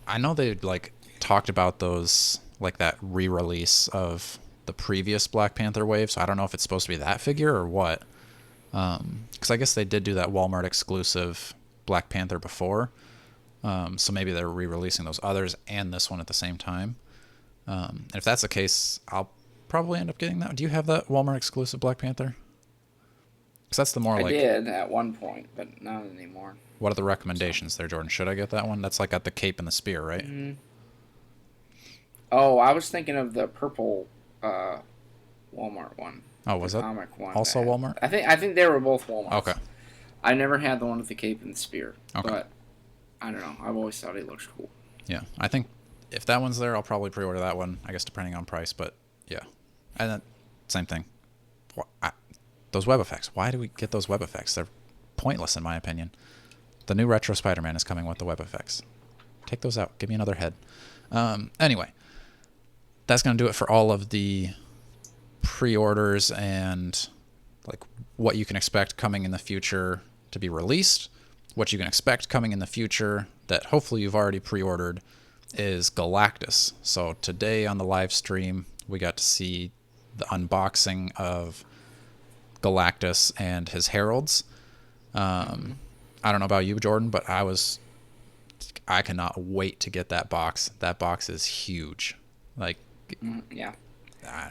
I know they like talked about those, like that re-release of the previous Black Panther wave. So I don't know if it's supposed to be that figure or what. Because I guess they did do that Walmart exclusive Black Panther before. So maybe they're re-releasing those others and this one at the same time. And if that's the case, I'll probably end up getting that. Do you have that Walmart exclusive Black Panther? Because that's the more I did at one point, but not anymore. What are the recommendations there, Jordan? Should I get that one? That's like got the cape and the spear, right? Mm-hmm. Oh, I was thinking of the purple Walmart one. Oh, was that comic one also Walmart? I think they were both Walmart. Okay. I never had the one with the cape and the spear. Okay. But I don't know. I've always thought it looks cool. Yeah, I think if that one's there, I'll probably pre-order that one. I guess depending on price, but yeah. And then same thing. Those web effects. Why do we get those web effects? They're pointless in my opinion. The new retro Spider-Man is coming with the web effects. Take those out. Give me another head. Anyway, that's going to do it for all of the pre-orders and like what you can expect coming in the future to be released. What you can expect coming in the future that hopefully you've already pre-ordered is Galactus. So today on the live stream, we got to see the unboxing of Galactus and his heralds. I don't know about you, Jordan, but I cannot wait to get that box. That box is huge. Like, yeah,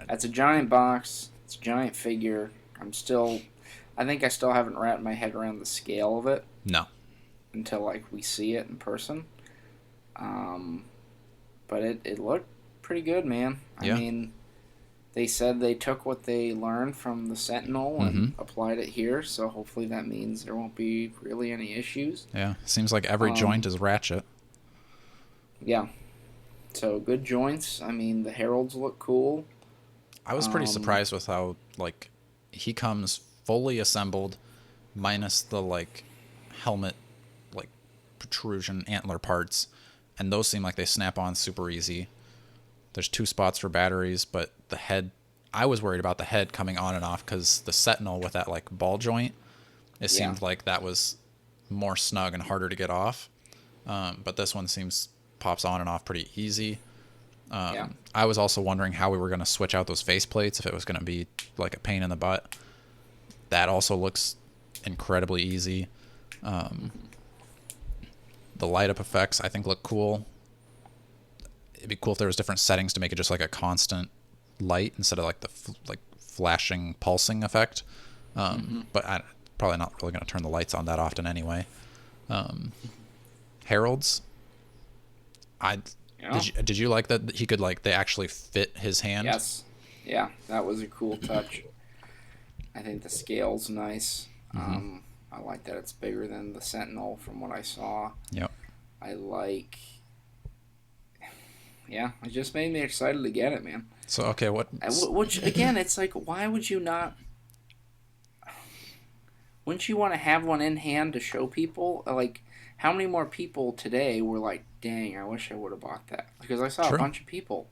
that's a giant box. It's a giant figure. I think I still haven't wrapped my head around the scale of it. No. Until like we see it in person. But it looked pretty good, man. Yeah. I mean, they said they took what they learned from the Sentinel and applied it here, so hopefully that means there won't be really any issues. Yeah, seems like every joint is ratchet. Yeah. So good joints. I mean, the heralds look cool. I was pretty surprised with how, like, he comes fully assembled, minus the, like, helmet, like, protrusion, antler parts, and those seem like they snap on super easy. There's 2 spots for batteries, but the head, I was worried about the head coming on and off because the Sentinel with that, like, ball joint, it seemed like that was more snug and harder to get off. But this one pops on and off pretty easy. I was also wondering how we were going to switch out those face plates, if it was going to be like a pain in the butt. that also looks incredibly easy. The light up effects I think look cool. It'd be cool if there was different settings to make it just like a constant light instead of like the like flashing pulsing effect. But I probably not really going to turn the lights on that often anyway. Heralds. Did you like that he could like they actually fit his hand? Yes. Yeah, that was a cool touch. I think the scale's nice. I like that it's bigger than the Sentinel from what I saw. Yep. I like. Yeah, it just made me excited to get it, man. So okay, which again, it's like, why would you not? Wouldn't you want to have one in hand to show people? Like, how many more people today were like, "Dang, I wish I would have bought that," because I saw a bunch of people.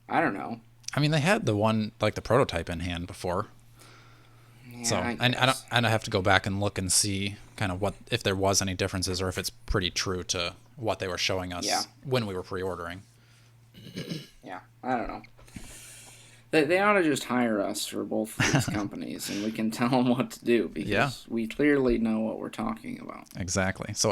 I don't know. I mean, they had the one like the prototype in hand before. Yeah, so I don't have to go back and look and see kind of what if there was any differences or if it's pretty true to what they were showing us when we were pre-ordering. Yeah, I don't know. They ought to just hire us for both of these companies, and we can tell them what to do because we clearly know what we're talking about. Exactly. So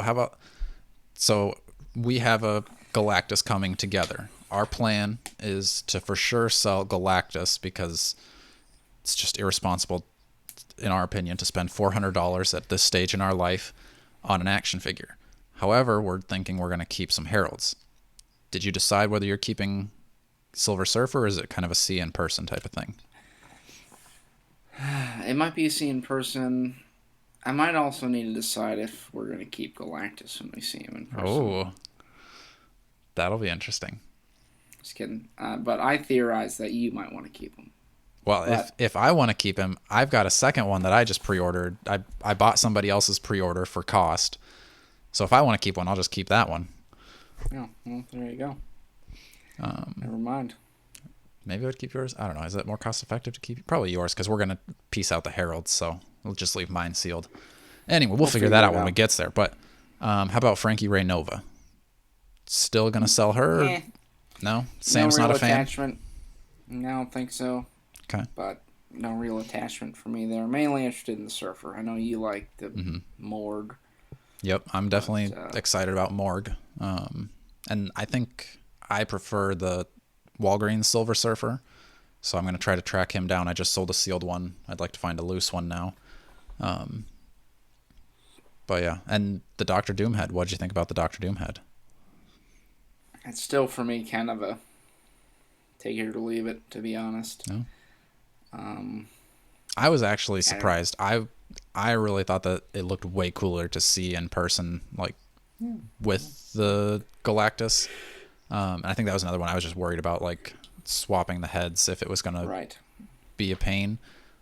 we have a Galactus coming together. Our plan is to for sure sell Galactus because it's just irresponsible, in our opinion, to spend $400 at this stage in our life on an action figure. However, we're thinking we're going to keep some Heralds. Did you decide whether you're keeping Silver Surfer, or is it kind of a see in person type of thing? It might be a see in person. I might also need to decide if we're going to keep Galactus when we see him in person. Oh, that'll be interesting. Just kidding. But I theorize that you might want to keep him. Well, if I want to keep him, I've got a second one that I just pre-ordered. I bought somebody else's pre-order for cost. So if I want to keep one, I'll just keep that one. Yeah, well, there you go. Never mind. Maybe I would keep yours. I don't know. Is it more cost effective to keep? Probably yours, because we're going to piece out the Heralds, so we'll just leave mine sealed. Anyway, we'll figure that out when we get there. But how about Frankie Ray Nova? Still going to sell her? Or... No? Sam's not a fan? Attachment. No, I don't think so. Okay. But no real attachment for me there. Mainly interested in the Surfer. I know you like the Morg. Yep, I'm definitely excited about Morg. And I think I prefer the Walgreens Silver Surfer, so I'm going to try to track him down. I just sold a sealed one. I'd like to find a loose one now. But yeah, and the Dr. Doomhead. What did you think about the Dr. Doomhead? It's still, for me, kind of a take it or leave it, to be honest. No? I was actually surprised. I really thought that it looked way cooler to see in person, like with the Galactus. And I think that was another one I was just worried about, like swapping the heads if it was going to be a pain.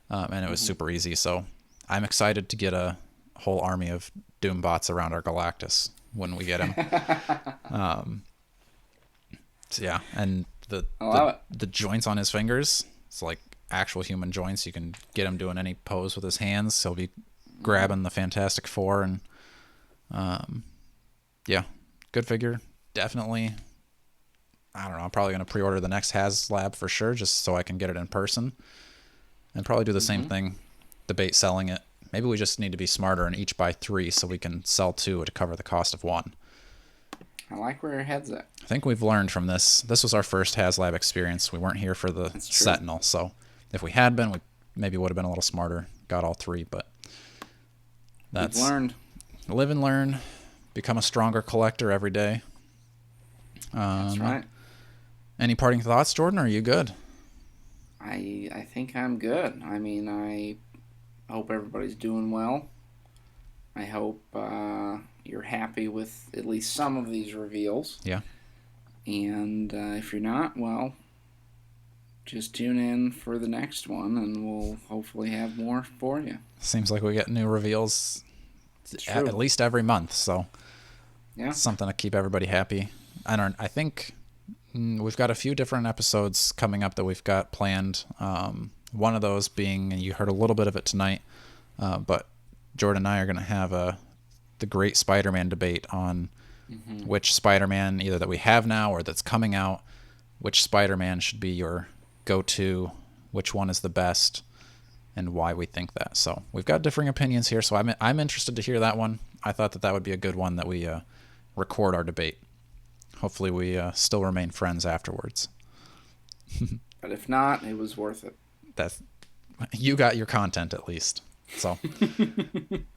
And it was super easy. So I'm excited to get a whole army of Doombots around our Galactus when we get him. So yeah, and the joints on his fingers, it's like actual human joints. You can get him doing any pose with his hands. He'll be grabbing the Fantastic Four, and yeah, good figure. Definitely. I don't know. I'm probably going to pre-order the next HasLab for sure, just so I can get it in person, and probably do the same thing. Debate selling it. Maybe we just need to be smarter and each buy 3 so we can sell 2 to cover the cost of 1. I like where your head's at. I think we've learned from this. This was our first HasLab experience. We weren't here for the Sentinel, so if we had been, we maybe would have been a little smarter. Got all 3, but that's we've learned. Live and learn. Become a stronger collector every day. That's right. Any parting thoughts, Jordan? Or are you good? I think I'm good. I mean, I hope everybody's doing well. I hope you're happy with at least some of these reveals. Yeah. And if you're not, well, just tune in for the next one, and we'll hopefully have more for you. Seems like we get new reveals at least every month, so yeah, something to keep everybody happy. I think we've got a few different episodes coming up that we've got planned. One of those being, and you heard a little bit of it tonight, but Jordan and I are going to have the great Spider-Man debate on which Spider-Man, either that we have now or that's coming out, which Spider-Man should be your go-to, which one is the best. and why we think that. So we've got differing opinions here, so I'm interested to hear that one. I thought that would be a good one that we record our debate. Hopefully we still remain friends afterwards. But if not, it was worth it. You got your content at least. So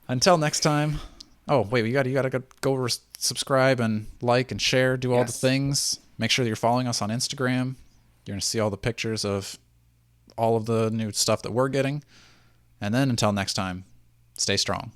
until next time. Oh wait, you gotta go subscribe and like and share, do all the things. Make sure that you're following us on Instagram. You're gonna see all the pictures of all of the new stuff that we're getting. And then until next time, stay strong.